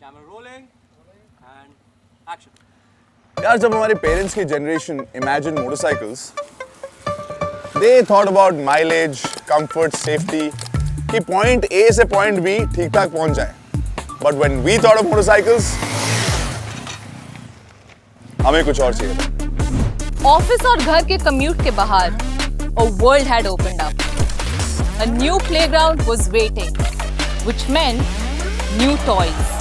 Camera rolling and action. यार जब हमारे पेरेंट्स की generation imagine motorcycles they thought about mileage, comfort, safety कि पॉइंट A से पॉइंट B ठीक ठाक पहुंच जाए. But when we thought of motorcycles हमें कुछ और चाहिए था. ऑफिस और घर के कम्यूट के बाहर a world had opened up. A new playground was waiting, which meant new toys.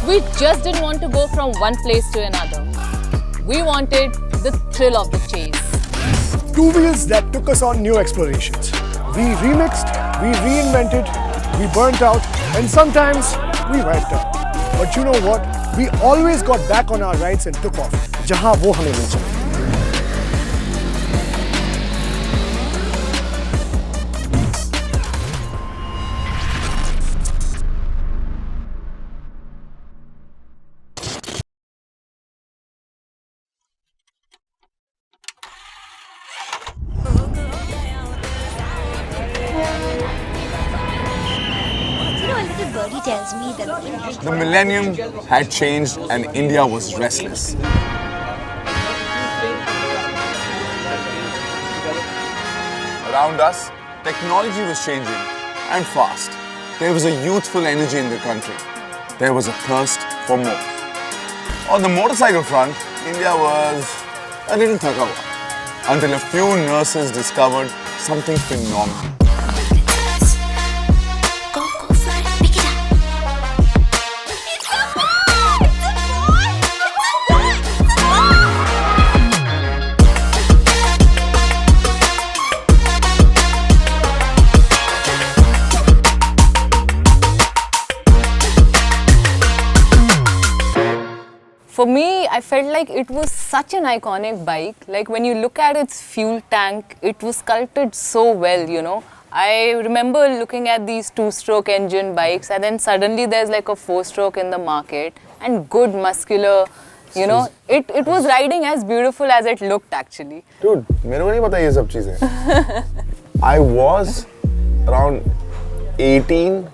We just didn't want to go from one place to another. We wanted the thrill of the chase. Two wheels that took us on new explorations. We remixed, we reinvented, we burnt out, and sometimes we wiped out. But you know what? We always got back on our rides and took off. जहाँ वो हमें ले चले. Tells me that The millennium had changed and India was restless. Around us, technology was changing and fast. There was a youthful energy in the country. There was a thirst for more. On the motorcycle front, India was a little thaka hua until a few nurses discovered something phenomenal. For me, I felt like it was such an iconic bike. Like when you look at its fuel tank, it was sculpted so well, you know. I remember looking at these two-stroke engine bikes and then suddenly there's like a four-stroke in the market and good muscular, you know. It was riding as beautiful as it looked actually. Dude, मेरे को नहीं पता ये सब चीजें. I was around 18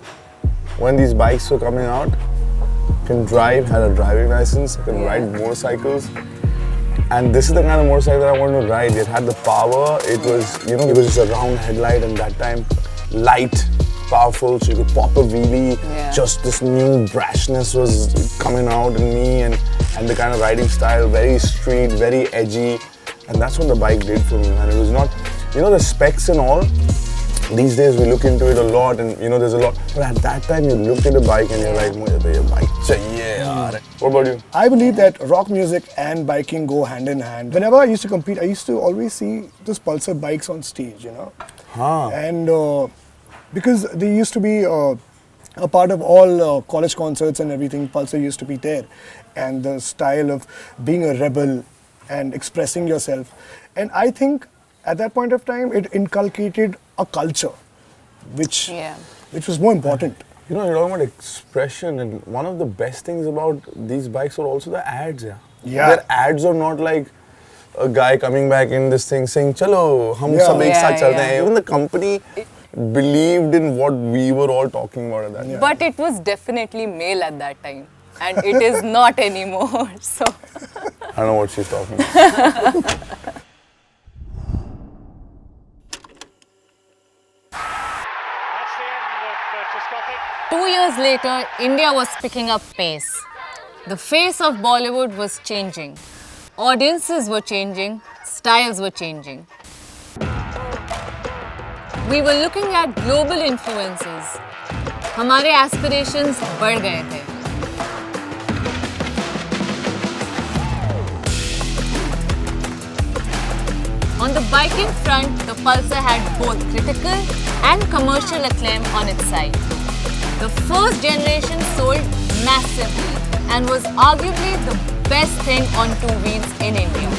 when these bikes were coming out. Can drive, had a driving license, can ride motorcycles, and this is the kind of motorcycle that I wanted to ride. It had the power. It was, you know, it was just a round headlight, and that time light, powerful, so you could pop a wheelie. Yeah. Just this new brashness was coming out in me, and the kind of riding style, very street, very edgy, and that's what the bike did for me. And it was not, you know, the specs and all. These days we look into it a lot and you know there's a lot, but at that time you looked at a bike and you're like, "Mujhe to ye bike chahiye yaar." What about you? I believe that rock music and biking go hand in hand. Whenever I used to compete, I used to always see those Pulsar bikes on stage, you know. And because they used to be a part of all college concerts and everything, Pulsar used to be there. And the style of being a rebel and expressing yourself. And I think at that point of time, it inculcated a culture, which was more important. You know, you're talking about expression, and one of the best things about these bikes are also the ads. Yeah. Their ads are not like a guy coming back in this thing saying, "Chalo, hum sab ek saath chalte hain." Even the company believed in what we were all talking about at that time. But it was definitely male at that time, and it is not anymore. So I don't know what she's talking about. 2 years later, India was picking up pace. The face of Bollywood was changing. Audiences were changing. Styles were changing. We were looking at global influences. हमारे aspirations बढ़ गए थे. On the biking front, the Pulsar had both critical and commercial acclaim on its side. The first generation sold massively and was arguably the best thing on two wheels in India.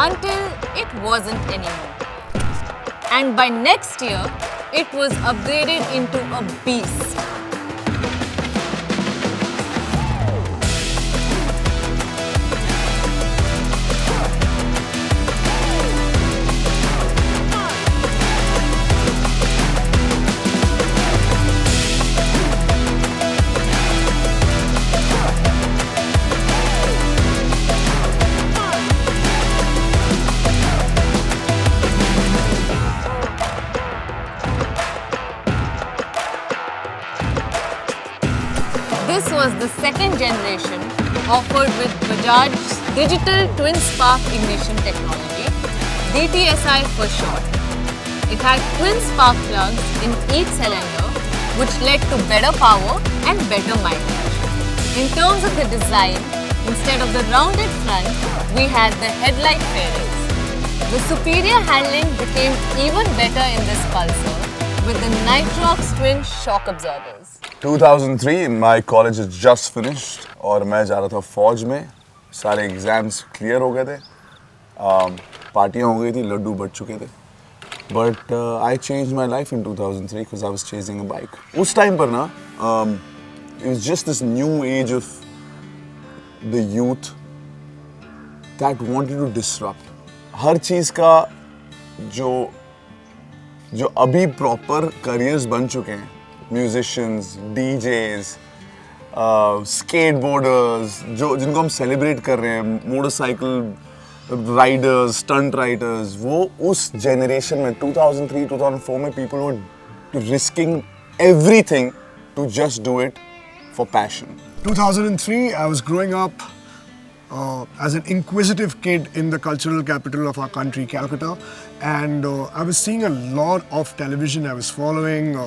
Until it wasn't anymore. And by next year, it was upgraded into a beast. This was the second generation offered with Bajaj's digital twin spark ignition technology, DTSI for short. It had twin spark plugs in each cylinder, which led to better power and better mileage. In terms of the design, instead of the rounded front, we had the headlight fairings. The superior handling became even better in this Pulsar with the Nitrox twin shock absorbers. 2003, my college is just finished और मैं जा रहा था फौज में. सारे exams clear हो गए थे, पार्टियाँ हो गई थी, लड्डू बढ़ चुके थे. But I changed my life in 2003 because I was chasing a bike. उस टाइम पर ना, it was just this new age of the youth that wanted to disrupt. हर चीज़ का जो अभी प्रॉपर करियर्स बन चुके हैं, म्यूजिशियंस, डीजेस, स्केटबोर्डर्स, जिनको हम सेलिब्रेट कर रहे हैं, मोटरसाइकिल राइडर्स, स्टंट राइडर्स, वो उस जनरेशन में 2003-2004 में people were risking everything to just do it for passion. 2003, I was growing up as an inquisitive kid in the cultural capital of our country, Calcutta, and I was seeing a lot of television. I was following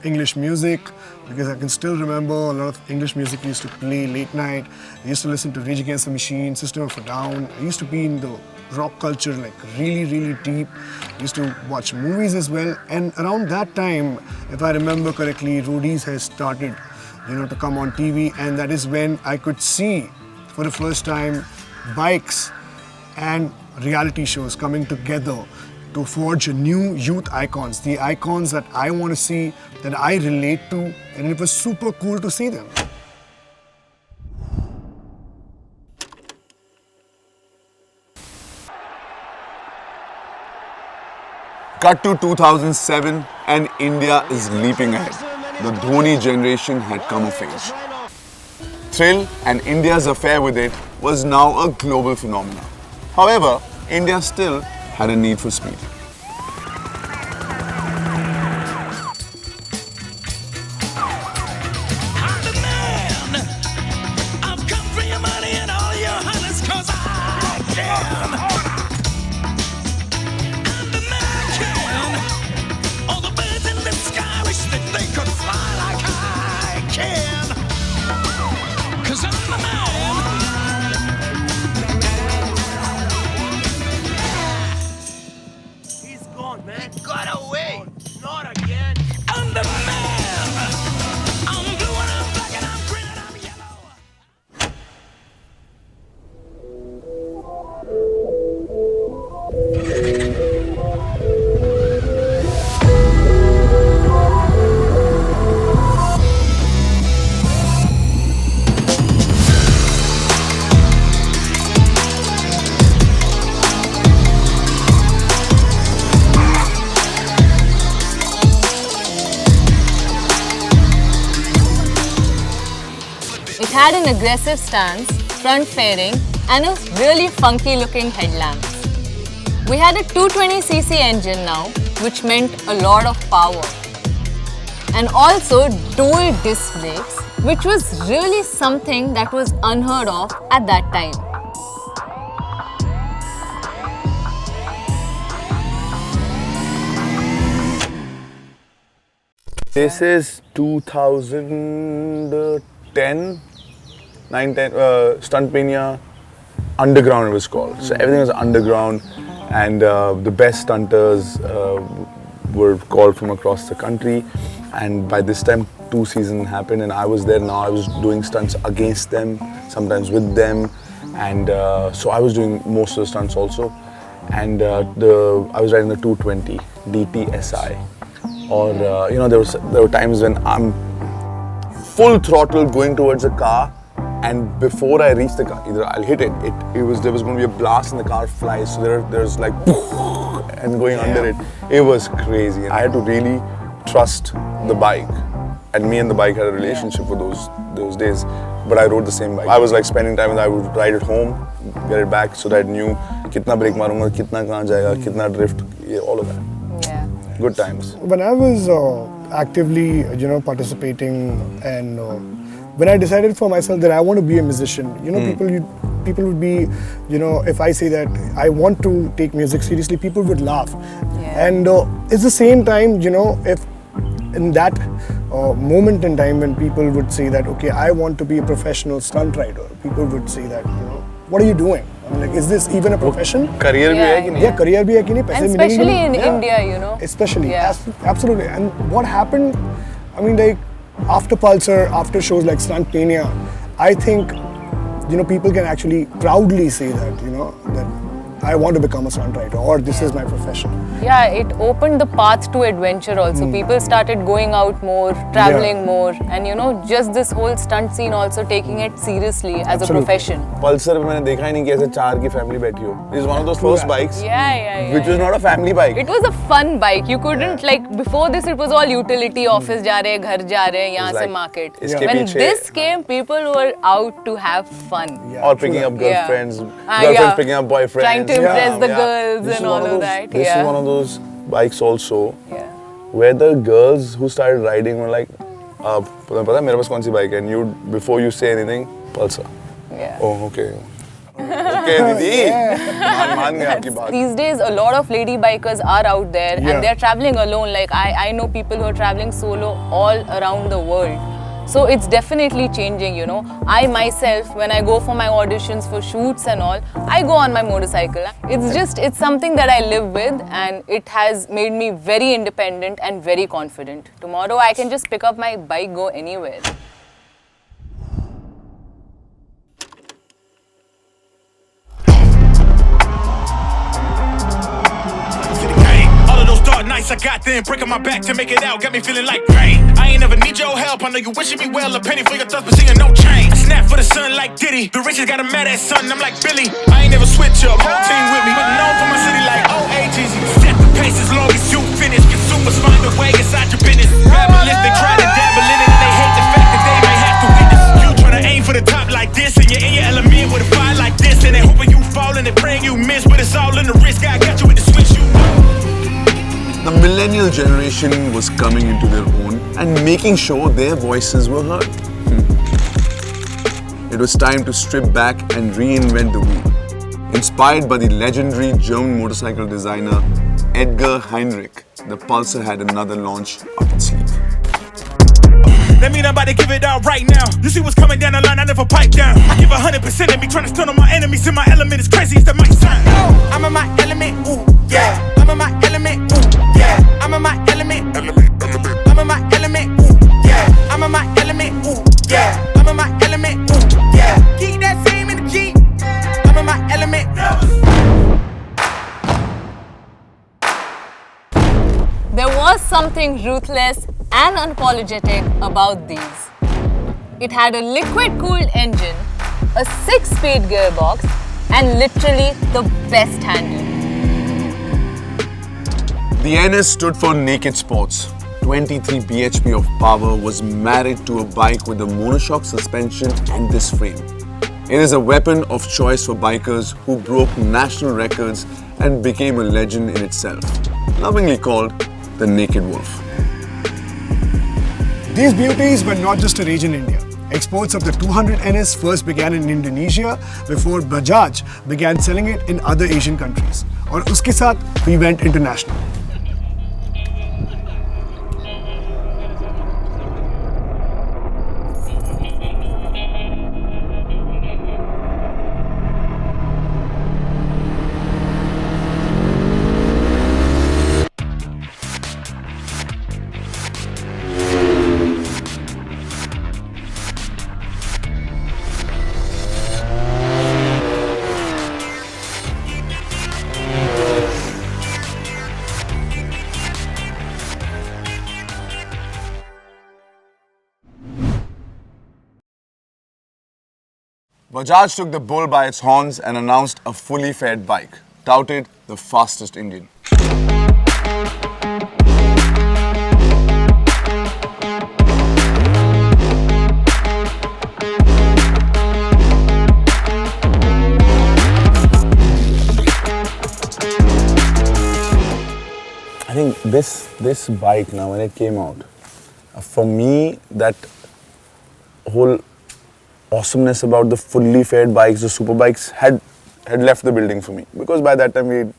English music because I can still remember a lot of English music used to play late night. I used to listen to Rage Against the Machine, System of a Down. I used to be in the rock culture like really deep. I used to watch movies as well, and around that time, if I remember correctly, roadies has started, to come on TV, and that is when I could see for the first time bikes and reality shows coming together to forge new youth icons, the icons that I want to see, that I relate to, and it was super cool to see them. Cut to 2007 and India is leaping ahead. The Dhoni generation had come of age. Thrill and India's affair with it was now a global phenomenon. However, India still had a need for speed. It had an aggressive stance, front fairing, and a really funky looking headlamp. We had a 220cc engine now, which meant a lot of power. And also dual disc brakes, which was really something that was unheard of at that time. This is 2010, 9-10, Stunt Mania Underground it was called. So everything was underground, and the best stunters were called from across the country. And by this time, 2 seasons happened, and I was there now. I was doing stunts against them, sometimes with them, and so I was doing most of the stunts also. And I was riding the 220 DTSI, or there were times when I'm full throttle going towards a car, and before I reach the car, either I'll hit it. There was going to be a blast and the car flies. So there's like and going under it. It was crazy. And I had to really trust the bike, and me and the bike had a relationship for those days. But I rode the same bike. I was like spending time, and I would ride it home, get it back, so that I knew kitna brake marunga, kitna kahan jayega, kitna drift, all of that. Yeah. Good times. When I was actively, participating, and when I decided for myself that I want to be a musician, people would be, if I say that I want to take music seriously, people would laugh. Yeah. And it's the same time, if in that moment in time when people would say that, okay, I want to be a professional stunt rider, people would say that, what are you doing? I mean, like, is this even a profession? Career bhi hai ki nahi? Yeah, career bhi hai ki nahi? Paise And milenge ki especially nahi? in Yeah. India, Especially, Yeah. absolutely. And what happened, I mean, like, after Pulsar, after shows like Stunt Mania, I think, people can actually proudly say that, that I want to become a stunt writer, or this is my profession. Yeah, it opened the path to adventure also. People started going out more, traveling more, and just this whole stunt scene also taking it seriously as a profession. Pulsar में मैंने देखा ही नहीं कि ऐसे 4 की family बैठी हो. This is one of those first bikes, Yeah. which was not a family bike. It was a fun bike. You couldn't before this it was all utility, office जा रहे, घर जा रहे, यहाँ से like, market. इसके When पीछे- this came, people were out to have fun. Or picking up girlfriends, Yeah. girlfriends Yeah. picking up boyfriends. Trying to impress the girls This and is one all of of those- that. This Yeah. is one of those bikes also, Yeah. where the girls who started riding were like, पता है मेरे पास कौन सी bike है? And you, before you say anything, Pulsar. Yeah. Oh, okay. Okay, दीदी, मान गए आपकी बात. These days, a lot of lady bikers are out there Yeah. and they're traveling alone. Like I know people who are traveling solo all around the world. So it's definitely changing, I myself, when I go for my auditions for shoots and all, I go on my motorcycle. It's something that I live with, and it has made me very independent and very confident. Tomorrow I can just pick up my bike, go anywhere. Nights I got them, breaking my back to make it out, got me feeling like rain. I ain't never need your help, I know you wishing me well. A penny for your thoughts, but seeing no change. I snap for the sun like Diddy, the riches got a mad ass son, I'm like Billy. I ain't never switch up, whole team with me, but known for my city like OAGZ. Set the pace as long as you finish. Consumers find a way inside your business. Grab a lift, they try to dabble in it, and they hate the fact that they may have to witness. You try to aim for the top like this, and you're in your element with a fire like this, and they hoping you fall and they praying you miss, but it's all in the risk. I got you with the switch, you know. The millennial generation was coming into their own and making sure their voices were heard. It was time to strip back and reinvent the wheel. Inspired by the legendary German motorcycle designer Edgar Heinrich, the Pulsar had another launch up its sleeve. That mean I'm about to give it out right now. You see what's coming down the line, I never pipe down. I give 100% of me, trying to stun on my enemies. In my element, as crazy as that might sound. I'm in my element, ooh, yeah. I'm in my element, ooh, yeah. I'm in my element, I'm in my element, ooh, yeah. I'm in my element, ooh, yeah. I'm in my element, ooh, yeah. Keep that same energy. I'm in my element. There was something ruthless and unapologetic about these. It had a liquid-cooled engine, a 6-speed gearbox, and literally the best handling. The NS stood for Naked Sports. 23 bhp of power was married to a bike with a monoshock suspension and this frame. It is a weapon of choice for bikers who broke national records and became a legend in itself, lovingly called the Naked Wolf. These beauties were not just a rage in India. Exports of the 200 NS first began in Indonesia before Bajaj began selling it in other Asian countries. और उसके साथ we went international. Bajaj took the bull by its horns and announced a fully fed bike, touted the fastest Indian. I think this bike now, when it came out, for me, that whole awesomeness about the fully fed bikes, the super bikes had left the building for me, because by that time the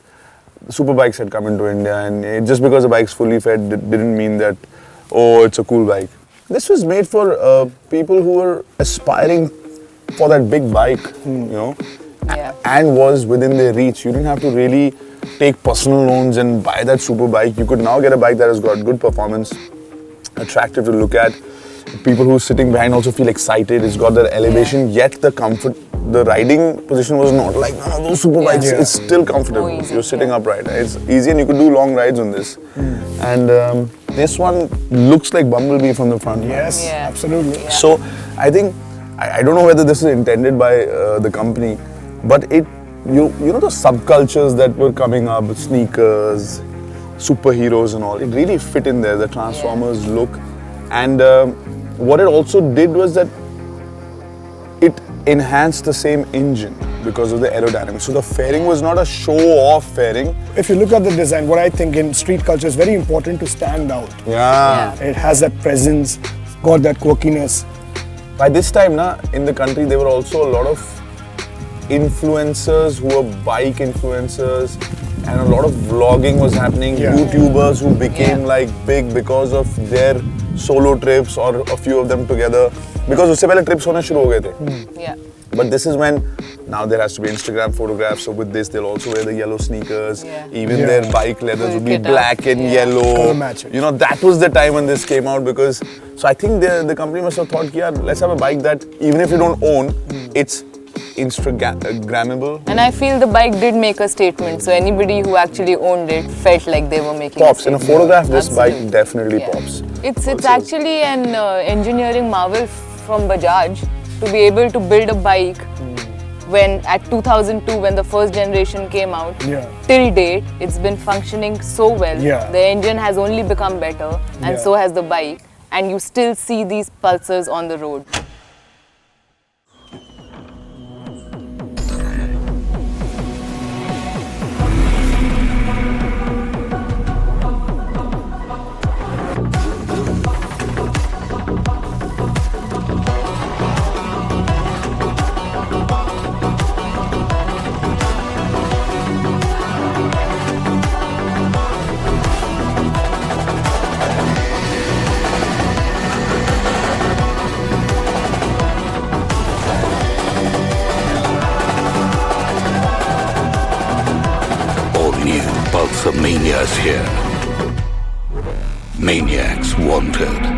super bikes had come into India, and just because the bike's fully fed didn't mean that, oh, it's a cool bike. This was made for people who were aspiring for that big bike, you know, and was within their reach. You didn't have to really take personal loans and buy that super bike. You could now get a bike that has got good performance, attractive to look at. People who are sitting behind also feel excited. It's got that elevation, yet the comfort, the riding position was not like none of those super bikes. It's still comfortable. You're sitting upright. It's easy, and you could do long rides on this. And this one looks like Bumblebee from the front. Yes, absolutely. So I think, I don't know whether this is intended by the company, but you know the subcultures that were coming up, sneakers, superheroes and all, it really fit in there, the Transformers look. And what it also did was that it enhanced the same engine because of the aerodynamics. So the fairing was not a show-off fairing. If you look at the design, what I think in street culture is very important to stand out. It has that presence, got that quirkiness. By this time, in the country, there were also a lot of influencers who were bike influencers, and a lot of vlogging was happening. YouTubers who became like big because of their solo trips or a few of them together. Because usse pehle trips hone shuru ho gaye the. But this is when now there has to be Instagram photographs. So with this, they'll also wear the yellow sneakers. Even their bike leathers would be black and yellow. You know, that was the time when this came out, because so I think the company must have thought, yeah, let's have a bike that even if you don't own, it's Instagrammable. And I feel the bike did make a statement. So anybody who actually owned it felt like they were making pops. a In a statement. photograph, this bike definitely pops. It's actually an engineering marvel from Bajaj to be able to build a bike when at 2002, when the first generation came out, till date, it's been functioning so well. The engine has only become better, and so has the bike, and you still see these Pulsars on the road. Pulsar Mania's here. Maniacs wanted.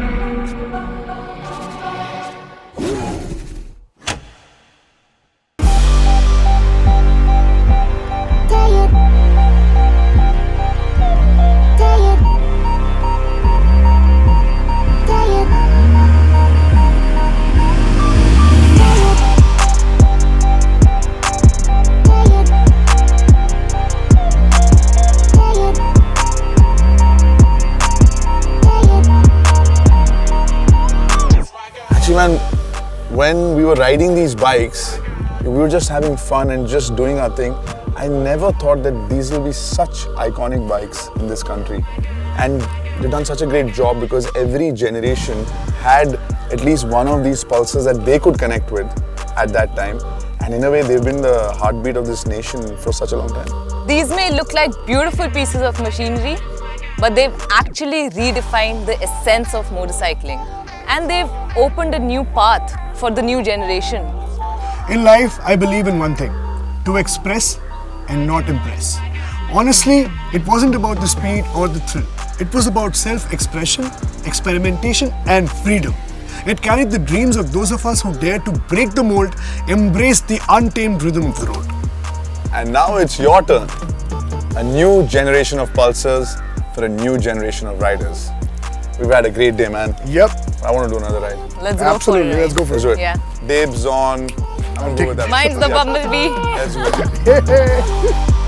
Man, when we were riding these bikes, we were just having fun and just doing our thing. I never thought that these will be such iconic bikes in this country. And they've done such a great job, because every generation had at least one of these Pulsars that they could connect with at that time. And in a way, they've been the heartbeat of this nation for such a long time. These may look like beautiful pieces of machinery, but they've actually redefined the essence of motorcycling. And they've opened a new path for the new generation. In life, I believe in one thing: to express and not impress. Honestly, it wasn't about the speed or the thrill. It was about self-expression, experimentation, and freedom. It carried the dreams of those of us who dared to break the mold, embrace the untamed rhythm of the road. And now it's your turn. A new generation of Pulsars for a new generation of riders. We've had a great day, man. Yep. I want to do another ride. Let's go Absolutely, for it. let's go for it. Let's do it. Yeah. Dibs on. I'm going to go with that. Mine's the Bumblebee. Let's do it.